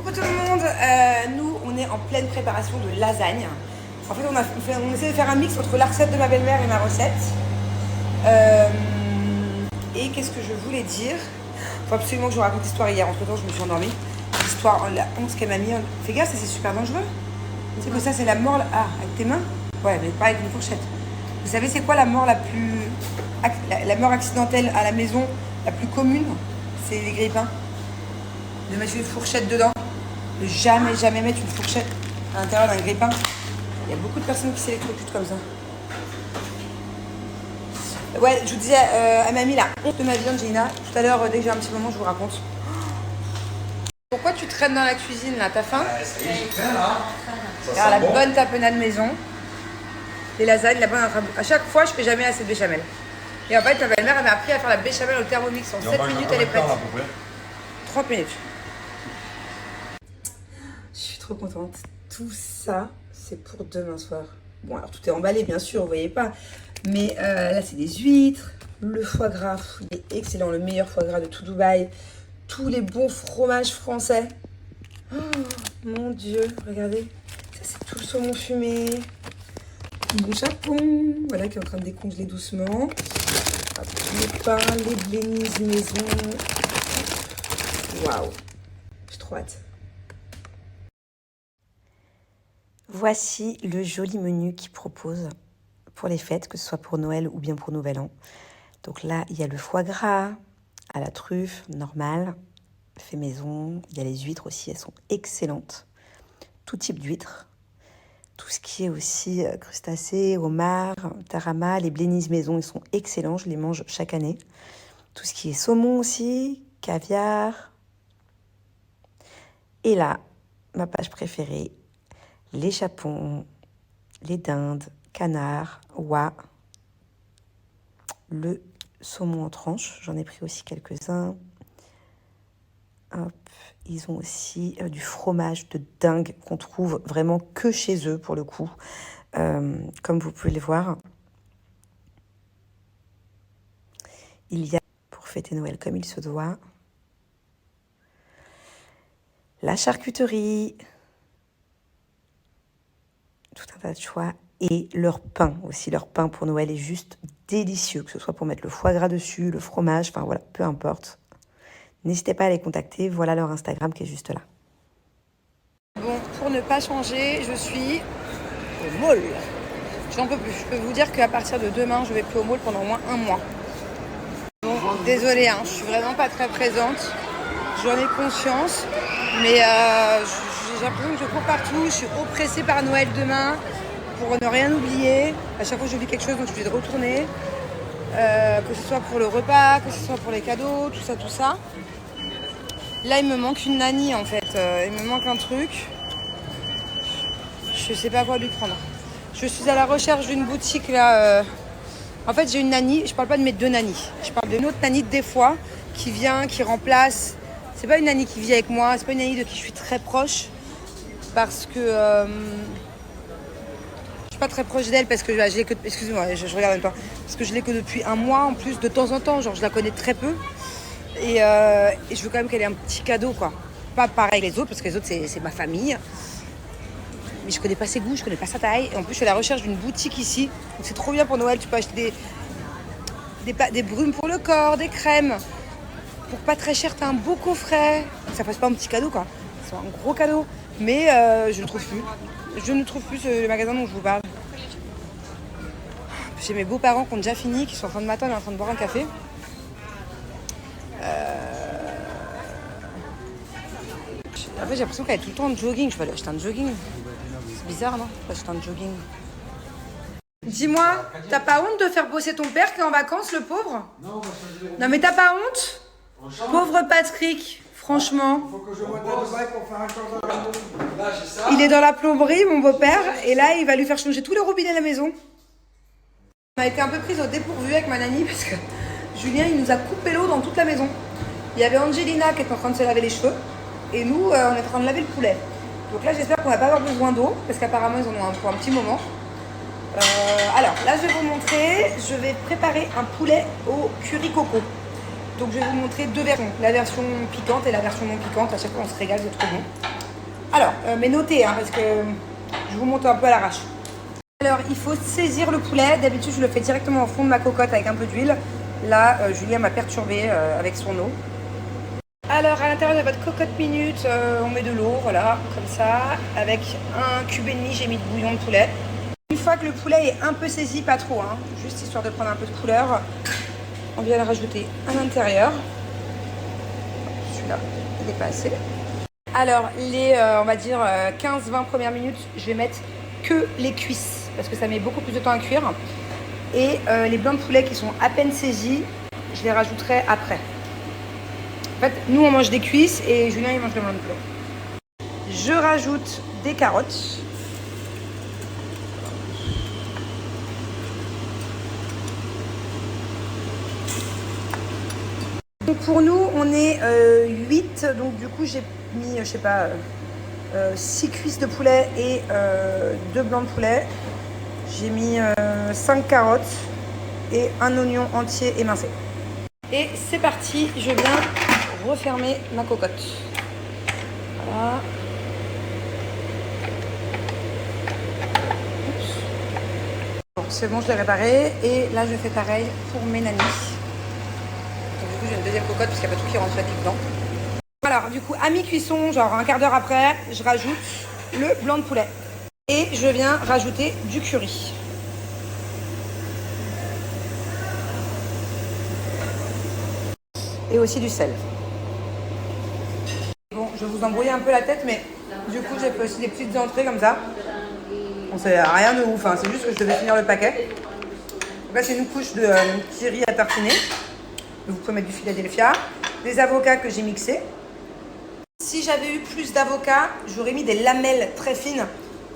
Coucou tout le monde, nous on est en pleine préparation de lasagne. En fait on essaie de faire un mix entre la recette de ma belle-mère et ma recette. Et qu'est-ce que je voulais dire? Il faut absolument que je vous raconte l'histoire hier, entre temps je me suis endormie. L'histoire, la honte qu'elle m'a mis. Fais gaffe, ça c'est super dangereux. Tu sais que ça c'est la mort... Ah, avec tes mains? Ouais, mais pas avec une fourchette. Vous savez c'est quoi la mort la plus... La mort accidentelle à la maison la plus commune? C'est les grille-pains. De mettre une fourchette dedans. Ne jamais mettre une fourchette à l'intérieur d'un grille-pain. Il y a beaucoup de personnes qui s'électrocutent comme ça. Ouais, je vous disais, elle m'a mis la honte de ma vie, Angelina. Tout à l'heure, dès que j'ai un petit moment, je vous raconte. Pourquoi tu traînes dans la cuisine là? T'as faim? Ça y est, j'ai faim là. Alors, la bonne tapenade maison. Les lasagnes, la bonne attrape. À chaque fois, je fais jamais assez de béchamel. Et en fait, ma belle-mère avait appris à faire la béchamel au Thermomix. En 7 minutes, elle est prête. 30 minutes. Je suis trop contente. Tout ça, c'est pour demain soir. Bon, alors tout est emballé, bien sûr, vous voyez pas. Mais là, c'est des huîtres, le foie gras. Il est excellent, le meilleur foie gras de tout Dubaï. Tous les bons fromages français. Oh, mon Dieu, regardez. Ça, c'est tout le saumon fumé. Mon chapon, voilà, qui est en train de décongeler doucement. Hop, les pains, les blénis maison. Waouh, j'ai trop hâte. Voici le joli menu qu'ils proposent pour les fêtes, que ce soit pour Noël ou bien pour Nouvel An. Donc là, il y a le foie gras à la truffe, normal, fait maison. Il y a les huîtres aussi, elles sont excellentes. Tout type d'huîtres. Tout ce qui est aussi crustacés, homards, tarama, les blénis maison, ils sont excellents, je les mange chaque année. Tout ce qui est saumon aussi, caviar. Et là, ma page préférée, les chapons, les dindes, canards, oies, le saumon en tranches, j'en ai pris aussi quelques-uns. Hop. Ils ont aussi du fromage de dingue qu'on trouve vraiment que chez eux pour le coup, comme vous pouvez le voir. Il y a, pour fêter Noël comme il se doit, la charcuterie, tout un tas de choix, et leur pain aussi. Leur pain pour Noël est juste délicieux, que ce soit pour mettre le foie gras dessus, le fromage, enfin voilà, peu importe. N'hésitez pas à les contacter, voilà leur Instagram qui est juste là. Bon, pour ne pas changer, je suis au mall. J'en peux plus. Je peux vous dire qu'à partir de demain, je vais plus au mall pendant au moins un mois. Bon, désolée, hein, je suis vraiment pas très présente. J'en ai conscience, mais j'ai l'impression que je cours partout. Je suis oppressée par Noël demain pour ne rien oublier. À chaque fois que j'oublie quelque chose, donc je suis obligée de retourner. Que ce soit pour le repas, que ce soit pour les cadeaux, tout ça. Là, il me manque une nanny en fait. Il me manque un truc. Je sais pas quoi lui prendre. Je suis à la recherche d'une boutique là. En fait, j'ai une nanny. Je parle pas de mes deux nannies. Je parle d'une autre nanny des fois qui vient, qui remplace. C'est pas une nanny qui vit avec moi. C'est pas une nanny de qui je suis très proche parce que je suis pas très proche d'elle parce que je l'ai que. Excusez-moi, je regarde en même temps. Parce que je l'ai que depuis un mois en plus de temps en temps. Genre, je la connais très peu. Et je veux quand même qu'elle ait un petit cadeau, quoi. Pas pareil les autres, parce que les autres, c'est ma famille. Mais je connais pas ses goûts, je connais pas sa taille. Et en plus, je suis à la recherche d'une boutique ici. Donc c'est trop bien pour Noël. Tu peux acheter des brumes pour le corps, des crèmes. Pour pas très cher, t'as un beau coffret. Ça fasse pas un petit cadeau, quoi. C'est un gros cadeau. Mais je ne trouve plus. Je ne trouve plus le magasin dont je vous parle. J'ai mes beaux-parents qui ont déjà fini, qui sont en fin de matin, en train de boire un café. En fait, j'ai l'impression qu'elle est tout le temps en jogging. Je vais aller acheter un jogging. C'est bizarre, non? Je vais acheter un jogging. Dis-moi, t'as pas honte de faire bosser ton père qui est en vacances, le pauvre? Non, mais t'as pas honte? Pauvre Patrick, franchement. Il est dans la plomberie, mon beau-père, et là, il va lui faire changer tous les robinets de la maison. On a été un peu prise au dépourvu avec ma nanny parce que Julien, il nous a coupé l'eau dans toute la maison. Il y avait Angelina qui est en train de se laver les cheveux. Et nous, on est en train de laver le poulet. Donc là, j'espère qu'on va pas avoir besoin d'eau, parce qu'apparemment, ils en ont pour un petit moment. Alors, là, je vais vous montrer. Je vais préparer un poulet au curry coco. Donc, je vais vous montrer deux versions. La version piquante et la version non piquante. À chaque fois, on se régale, c'est trop bon. Alors, mais notez, hein, parce que je vous montre un peu à l'arrache. Alors, il faut saisir le poulet. D'habitude, je le fais directement au fond de ma cocotte avec un peu d'huile. Là, Julien m'a perturbé avec son eau. Alors, à l'intérieur de votre cocotte minute, on met de l'eau, voilà, comme ça. Avec un cube et demi, j'ai mis de bouillon de poulet. Une fois que le poulet est un peu saisi, pas trop, hein, juste histoire de prendre un peu de couleur, on vient le rajouter à l'intérieur. Celui-là, il est pas assez. Alors, les, on va dire, 15-20 premières minutes, je vais mettre que les cuisses, parce que ça met beaucoup plus de temps à cuire. Et les blancs de poulet qui sont à peine saisis, je les rajouterai après. En fait, nous, on mange des cuisses et Julien, il mange le blanc de poulet. Je rajoute des carottes. Donc pour nous, on est 8, donc du coup, j'ai mis, je sais pas, 6 cuisses de poulet et 2 blancs de poulet. J'ai mis 5 carottes et un oignon entier émincé. Et c'est parti, je viens refermer ma cocotte. Voilà. Bon, c'est bon, je l'ai réparé. Et là, je fais pareil pour mes nannies. Donc, du coup, j'ai une deuxième cocotte parce qu'il n'y a pas tout qui rentre dedans. Alors, du coup, à mi-cuisson, genre un quart d'heure après, je rajoute le blanc de poulet. Et je viens rajouter du curry. Et aussi du sel. Bon, je vais vous embrouiller un peu la tête, mais du coup, j'ai fait aussi des petites entrées comme ça. Bon, c'est rien de ouf, hein, c'est juste que je devais finir le paquet. Donc là, c'est une couche de kiri à tartiner. Vous pouvez mettre du Philadelphia, des avocats que j'ai mixés. Si j'avais eu plus d'avocats, j'aurais mis des lamelles très fines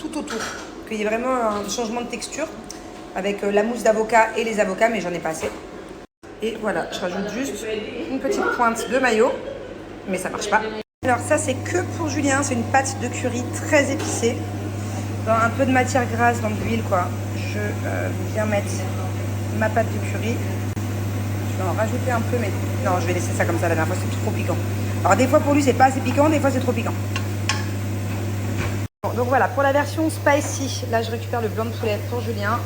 tout autour. Qu'il y ait vraiment un changement de texture avec la mousse d'avocat et les avocats, mais j'en ai pas assez. Et voilà, je rajoute juste une petite pointe de mayo, mais ça marche pas. Alors ça, c'est que pour Julien, c'est une pâte de curry très épicée. Dans un peu de matière grasse, dans de l'huile, quoi. Je viens mettre ma pâte de curry. Je vais en rajouter un peu, mais non, je vais laisser ça comme ça. La dernière fois, c'est trop piquant. Alors des fois, pour lui, c'est pas assez piquant, des fois, c'est trop piquant. Bon, donc voilà, pour la version spicy, là, je récupère le blanc de poulet pour Julien.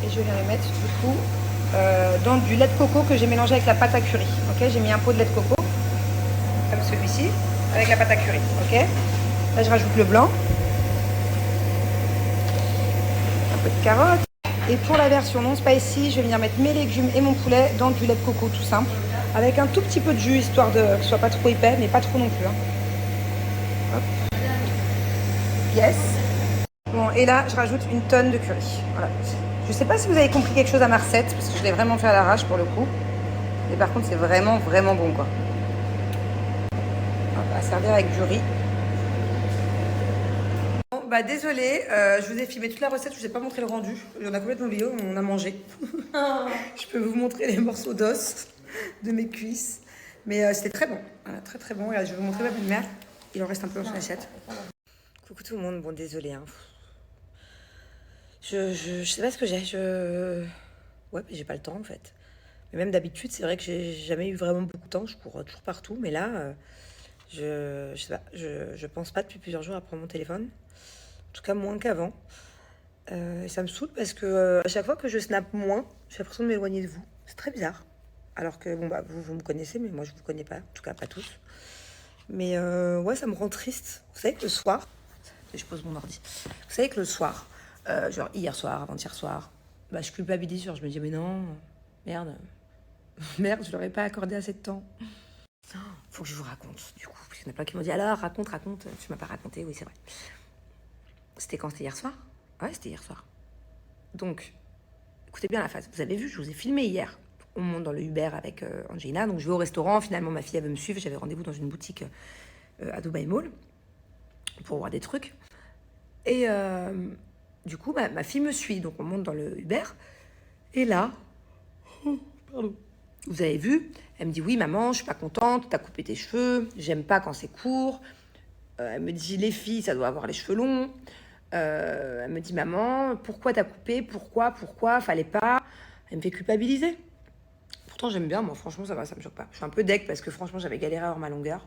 Et je viens le mettre, du coup, dans du lait de coco que j'ai mélangé avec la pâte à curry. Ok, j'ai mis un pot de lait de coco, comme celui-ci, avec la pâte à curry. Ok, là, je rajoute le blanc. Un peu de carotte. Et pour la version non spicy, je vais venir mettre mes légumes et mon poulet dans du lait de coco tout simple, avec un tout petit peu de jus, histoire de que ce soit pas trop épais, mais pas trop non plus. Hein. Hop. Yes. Bon, et là, je rajoute une tonne de curry. Voilà. Je sais pas si vous avez compris quelque chose à ma recette, parce que je l'ai vraiment fait à l'arrache pour le coup. Mais par contre, c'est vraiment, vraiment bon, quoi. Hop, à servir avec du riz. Bah désolée, je vous ai filmé toute la recette, je vous ai pas montré le rendu. On a complètement oublié, on a mangé. Je peux vous montrer les morceaux d'os de mes cuisses. Mais c'était très bon, voilà, très très bon. Regarde, je vais vous montrer ma belle-mère. Il en reste un peu dans son assiette. Coucou tout le monde, bon désolé. Hein. Je sais pas ce que j'ai. Ouais, mais j'ai pas le temps en fait. Mais même d'habitude, c'est vrai que j'ai jamais eu vraiment beaucoup de temps. Je cours toujours partout, mais là, je sais pas. Je pense pas depuis plusieurs jours à prendre mon téléphone. En tout cas, moins qu'avant. Et ça me saoule parce que à chaque fois que je snap moins, j'ai l'impression de m'éloigner de vous. C'est très bizarre. Alors que, bon, bah, vous me connaissez, mais moi, je vous connais pas. En tout cas, pas tous. Mais ouais, ça me rend triste. Vous savez que le soir, je pose mon ordi. Vous savez que le soir, genre hier soir, avant-hier soir, bah, je culpabilise. Genre, je me dis, mais non, merde. Merde, je leur ai pas accordé assez de temps. Faut que je vous raconte, du coup. Parce qu'il y en a plein qui m'ont dit, alors, raconte. Tu m'as pas raconté, oui, c'est vrai. C'était quand? C'était hier soir? Ouais, c'était hier soir. Donc, écoutez bien la phase. Vous avez vu, je vous ai filmé hier. On monte dans le Uber avec Angelina. Donc, je vais au restaurant. Finalement, ma fille, elle veut me suivre. J'avais rendez-vous dans une boutique à Dubai Mall pour voir des trucs. Et du coup, ma fille me suit. Donc, on monte dans le Uber. Et là, pardon. Vous avez vu, elle me dit, oui, maman, je suis pas contente. T'as coupé tes cheveux. J'aime pas quand c'est court. Elle me dit, les filles, ça doit avoir les cheveux longs. Elle me dit, maman, pourquoi t'as coupé? Pourquoi? Fallait pas. Elle me fait culpabiliser. Pourtant, j'aime bien, moi, franchement, ça va, ça me choque pas. Je suis un peu deg parce que franchement, j'avais galéré à avoir ma longueur.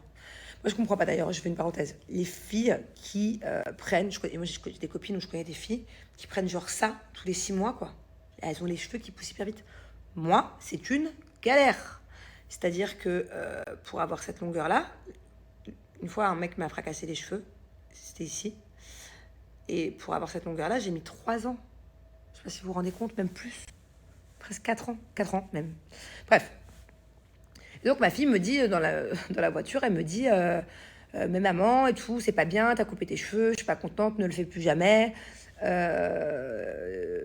Moi, je comprends pas d'ailleurs, je fais une parenthèse. Les filles qui prennent, moi j'ai des copines où je connais des filles qui prennent genre ça tous les 6 mois, quoi. Elles ont les cheveux qui poussent hyper vite. Moi, c'est une galère. C'est-à-dire que pour avoir cette longueur-là, une fois un mec m'a fracassé les cheveux, c'était ici. Et pour avoir cette longueur-là, j'ai mis 3 ans. Je sais pas si vous vous rendez compte, même plus. Presque 4 ans. 4 ans même. Bref. Et donc ma fille me dit dans la voiture, elle me dit mais maman et tout, c'est pas bien, t'as coupé tes cheveux, je suis pas contente, ne le fais plus jamais.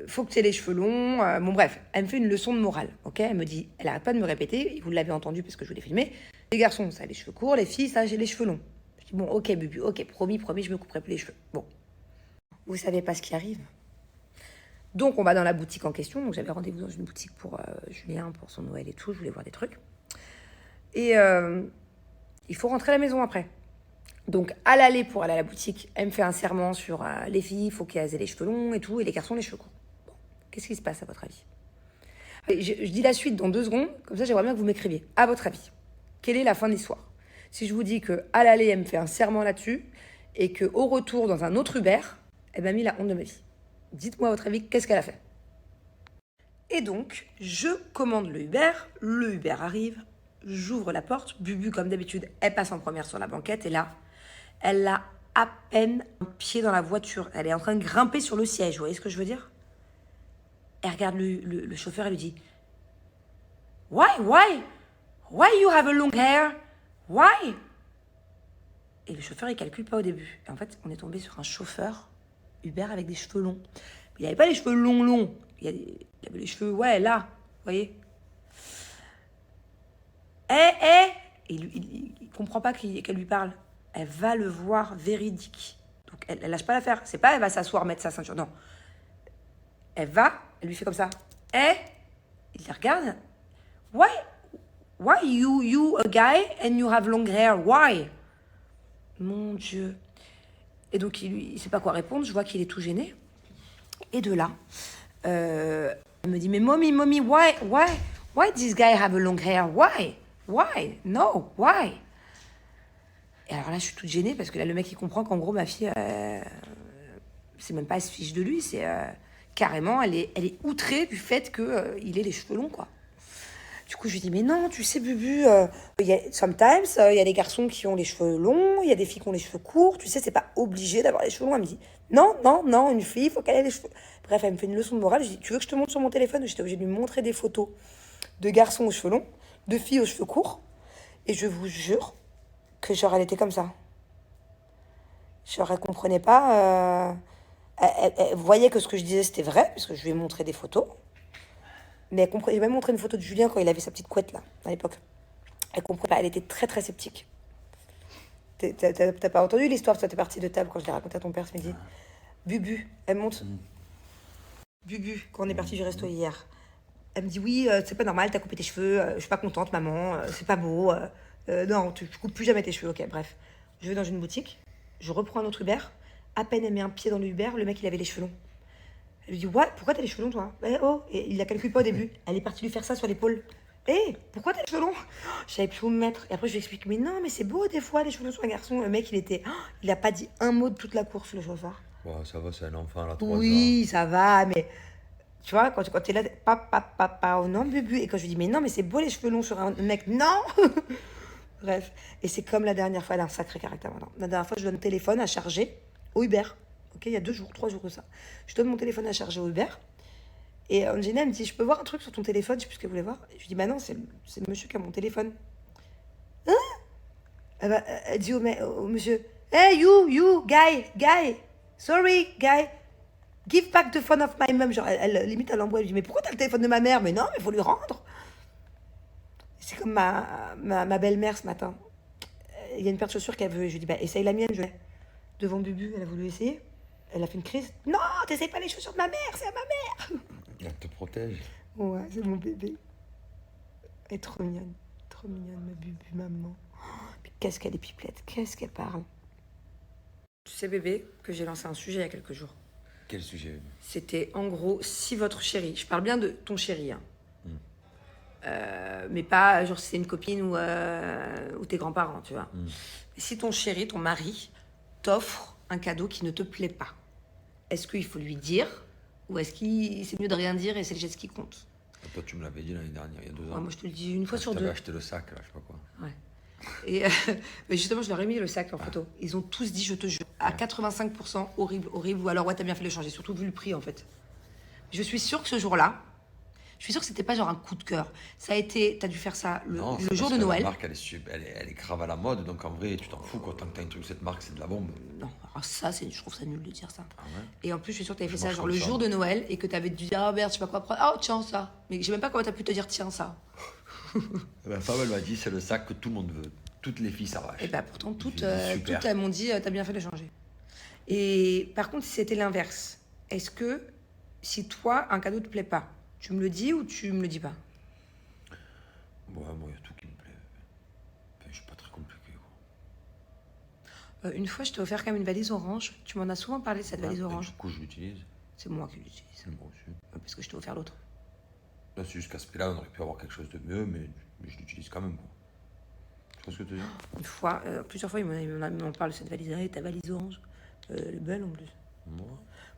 Faut que tu aies les cheveux longs. Bon bref, elle me fait une leçon de morale, ok. Elle me dit, elle arrête pas de me répéter, et vous l'avez entendu parce que je vous l'ai filmé. Les garçons, ça a les cheveux courts, les filles, ça j'ai les cheveux longs. Je dis bon, ok Bubu, ok, promis, je me couperai plus les cheveux. Bon, vous savez pas ce qui arrive. Donc on va dans la boutique en question. Donc j'avais rendez-vous dans une boutique pour Julien, pour son Noël et tout. Je voulais voir des trucs. Et il faut rentrer à la maison après. Donc, à l'aller pour aller à la boutique, elle me fait un serment sur les filles, il faut qu'elles aient les cheveux longs et tout, et les garçons, les cheveux courts. Bon, qu'est-ce qui se passe à votre avis? Je dis la suite dans 2 secondes, comme ça j'aimerais bien que vous m'écriviez. À votre avis, quelle est la fin de l'histoire? Si je vous dis qu'à l'aller, elle me fait un serment là-dessus, et qu'au retour, dans un autre Uber, elle m'a mis la honte de ma vie. Dites-moi à votre avis, qu'est-ce qu'elle a fait? Et donc, je commande le Uber arrive, j'ouvre la porte, Bubu, comme d'habitude, elle passe en première sur la banquette, et là, elle a à peine un pied dans la voiture. Elle est en train de grimper sur le siège, vous voyez ce que je veux dire? Elle regarde le chauffeur et lui dit « Why you have a long hair? Why ?» Et le chauffeur, il calcule pas au début. Et en fait, on est tombé sur un chauffeur Uber avec des cheveux longs. Il n'avait pas les cheveux longs. Il avait les cheveux, ouais, là, vous voyez? Et il comprend pas qu'elle lui parle. Elle va le voir véridique. Donc, elle lâche pas l'affaire. C'est pas elle va s'asseoir, mettre sa ceinture. Non. Elle lui fait comme ça. Il la regarde. Why you a guy and you have long hair? Why? Mon Dieu. Et donc, il sait pas quoi répondre. Je vois qu'il est tout gêné. Et de là, elle me dit, mais mommy, why this guy have a long hair? Why? No, why? Et alors là, je suis toute gênée parce que là, le mec, il comprend qu'en gros, ma fille, c'est même pas elle se fiche de lui, c'est carrément, elle est outrée du fait qu'il ait les cheveux longs, quoi. Du coup, je lui dis, mais non, tu sais, Bubu, sometimes, il y a des garçons qui ont les cheveux longs, il y a des filles qui ont les cheveux courts, tu sais, c'est pas obligé d'avoir les cheveux longs. Elle me dit, non, une fille, il faut qu'elle ait les cheveux. Bref, elle me fait une leçon de morale. Je dis, tu veux que je te montre sur mon téléphone? J'étais obligée de lui montrer des photos de garçons aux cheveux longs, de filles aux cheveux courts, et je vous jure que genre, elle était comme ça. Genre, elle comprenait pas. Elle voyait que ce que je disais, c'était vrai, parce que je lui ai montré des photos. Mais elle comprenait. J'ai même montré une photo de Julien quand il avait sa petite couette, là, à l'époque. Elle comprenait pas. Elle était très, très sceptique. T'as pas entendu l'histoire? Toi, t'es partie de table quand je l'ai raconté à ton père ce midi. Bubu, elle monte. Bubu, quand on est parti du resto hier. Elle me dit, oui, c'est pas normal, t'as coupé tes cheveux. Je suis pas contente, maman. C'est pas beau. Non, tu coupes plus jamais tes cheveux. Ok, bref. Je vais dans une boutique. Je reprends un autre Uber. À peine elle met un pied dans le Uber, le mec, il avait les cheveux longs. Elle lui dit, ouais, pourquoi t'as les cheveux longs, toi? Et il la calcule pas au début. Elle est partie lui faire ça sur l'épaule. Pourquoi t'as les cheveux longs? Je savais plus où me mettre. Et après, je lui explique, mais non, mais c'est beau des fois, les cheveux longs sur un garçon. Le mec, il a pas dit un mot de toute la course, le chauffeur. Bon, ça va, c'est un enfant, là, 3 ans. Oui, ça va, mais tu vois, quand t'es là, papa, oh non, Bubu. Et quand je lui dis, mais non, mais c'est beau les cheveux longs sur un mec, non. Bref, et c'est comme la dernière fois, elle a un sacré caractère maintenant. La dernière fois, je donne le téléphone à charger au Uber. Ok, il y a 3 jours de ça. Je donne mon téléphone à charger au Uber. Et Angela, elle me dit, je peux voir un truc sur ton téléphone? Je sais plus ce qu'elle voulait voir. Et je lui dis, bah non, c'est le monsieur qui a mon téléphone. Hein? Elle dit au monsieur, hey, you, guy, sorry, guy, give back the phone of my mom. Genre, limite, elle l'envoie. Elle lui dit, mais pourquoi t'as le téléphone de ma mère? Mais non, mais il faut lui rendre. C'est comme ma belle-mère ce matin. Il y a une paire de chaussures qu'elle veut. Et je lui dis, bah, essaye la mienne, je l'ai. Devant Bubu, elle a voulu essayer. Elle a fait une crise. Non, t'essayes pas les chaussures de ma mère, c'est à ma mère. Elle te protège. Ouais, c'est mon bébé. Elle est trop mignonne, ma Bubu, maman. Mais qu'est-ce qu'elle est pipelette, qu'est-ce qu'elle parle. Tu sais, bébé, que j'ai lancé un sujet il y a quelques jours. Quel sujet? C'était en gros, si votre chéri, je parle bien de ton chéri, hein. Mais pas genre si c'est une copine ou tes grands-parents, tu vois. Si ton chéri, ton mari, t'offre un cadeau qui ne te plaît pas, est-ce qu'il faut lui dire ou est-ce que c'est mieux de rien dire et c'est le geste qui compte? Toi, tu me l'avais dit l'année dernière, il y a 2 ans. Moi, je te le dis une fois sur Tu 2. avais acheté le sac, là, je sais pas quoi. Ouais. Et mais justement, je leur ai mis le sac en photo. Ils ont tous dit, je te jure, à 85%, horrible, horrible, ou alors ouais, t'as bien fait de le changer, surtout vu le prix en fait. Je suis sûre que ce jour-là, je suis sûre que c'était pas genre un coup de cœur. Ça a été, t'as dû faire ça le jour de Noël. La marque, elle est grave à la mode, donc en vrai, tu t'en fous quoi. Tant que t'as un truc, cette marque, c'est de la bombe. Non, alors ça, je trouve ça nul de dire ça. Ah ouais. Et en plus, je suis sûre que t'avais fait ça mange genre comme le ça. jour de Noël et que t'avais dû dire, ah merde, je sais pas quoi prendre. Ah, tiens, ça. Mais je sais même pas comment t'as pu te dire, tiens, ça. Ma femme, elle m'a dit, c'est le sac que tout le monde veut. Toutes les filles s'arrachent. Et bah pourtant, toutes super. elles m'ont dit, t'as bien fait de le changer. Et par contre, si c'était l'inverse, est-ce que si toi, un cadeau te plaît pas, tu me le dis ou tu me le dis pas? Ouais, moi, il y a tout qui me plaît. Enfin, je suis pas très compliqué, quoi. Une fois, je t'ai offert quand même une valise orange. Tu m'en as souvent parlé de cette valise Ouais, et orange. du coup, je l'utilise. C'est moi qui l'utilise. Moi aussi. Parce que je t'ai offert l'autre. Là, c'est juste qu'à ce prix-là, on aurait pu avoir quelque chose de mieux, mais je l'utilise quand même, quoi. Tu vois ce que tu veux dire? Une fois, plusieurs fois, il m'en parle de cette valise-là, et ta valise orange. Elle est belle en plus. Moi.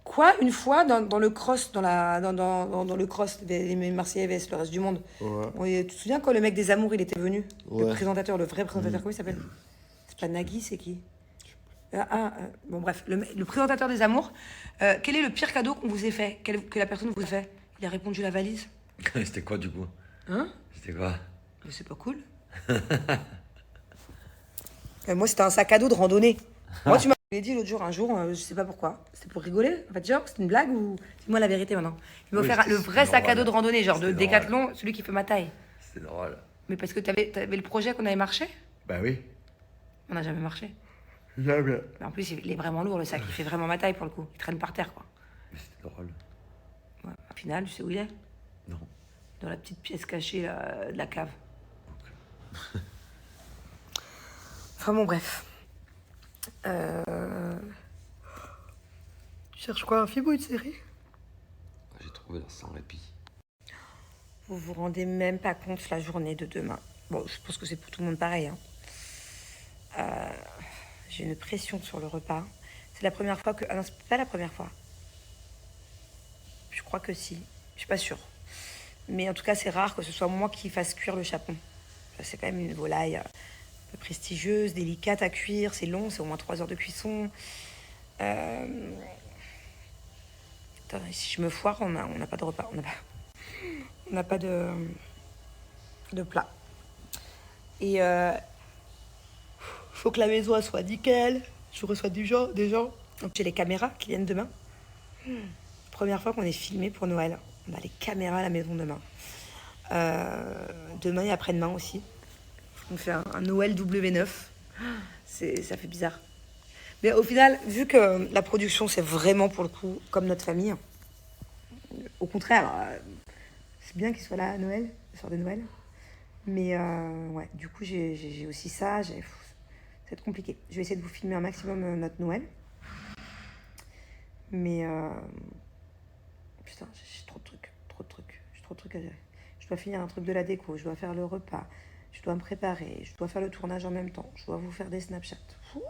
Quoi, une fois, dans le cross, dans le cross des Marseillais vs le reste du monde, tu te souviens quand le mec des Amours, il était venu? Le présentateur, le vrai présentateur, comment il s'appelle? C'est pas Nagui, c'est qui? Bon bref, le présentateur des Amours, quel est le pire cadeau qu'on vous ait fait, que la personne vous ait fait? Il a répondu la valise. C'était quoi, du coup? Hein? C'était quoi? Mais c'est pas cool. Moi, c'était un sac à dos de randonnée. Moi, tu m'as dit l'autre jour, un jour, je sais pas pourquoi. C'était pour rigoler. En fait, genre, c'était une blague ou. Dis-moi la vérité maintenant. Il m'a offert le vrai sac à dos de randonnée, genre de Décathlon, celui qui fait ma taille. C'était drôle. Mais parce que t'avais le projet qu'on avait marché. Bah oui. On n'a jamais marché. Jamais. Mais en plus, il est vraiment lourd, le sac. Il fait vraiment ma taille pour le coup. Il traîne par terre, quoi. Mais c'était drôle. Ouais. Au final, tu sais où il est? Non. Dans la petite pièce cachée là, de la cave. Ok. Enfin bon, bref. Tu cherches quoi, un film ou une série? J'ai trouvé la sans répit. Vous vous rendez même pas compte la journée de demain. Bon, je pense que c'est pour tout le monde pareil. Hein. J'ai une pression sur le repas. C'est la première fois que... Ah non, c'est pas la première fois. Je crois que si. Je suis pas sûre. Mais en tout cas, c'est rare que ce soit moi qui fasse cuire le chapon. C'est quand même une volaille un peu prestigieuse, délicate à cuire. C'est long, c'est au moins 3 heures de cuisson. Attends, si je me foire, on n'a pas de repas. On n'a pas de plat. Et faut que la maison elle soit nickel. Je reçois des gens. Donc j'ai les caméras qui viennent demain. Première fois qu'on est filmé pour Noël. On a les caméras à la maison demain. Demain et après-demain aussi. On fait un Noël W9. Ça fait bizarre. Mais au final, vu que la production, c'est vraiment pour le coup comme notre famille, au contraire, c'est bien qu'il soit là à Noël, le soir de Noël. Mais ouais, du coup, j'ai aussi ça. Ça va être compliqué. Je vais essayer de vous filmer un maximum notre Noël. Mais putain, j'ai trop de trucs. J'ai trop de trucs à gérer. Je dois finir un truc de la déco, je dois faire le repas, je dois me préparer, je dois faire le tournage en même temps, je dois vous faire des Snapchats. Ouh.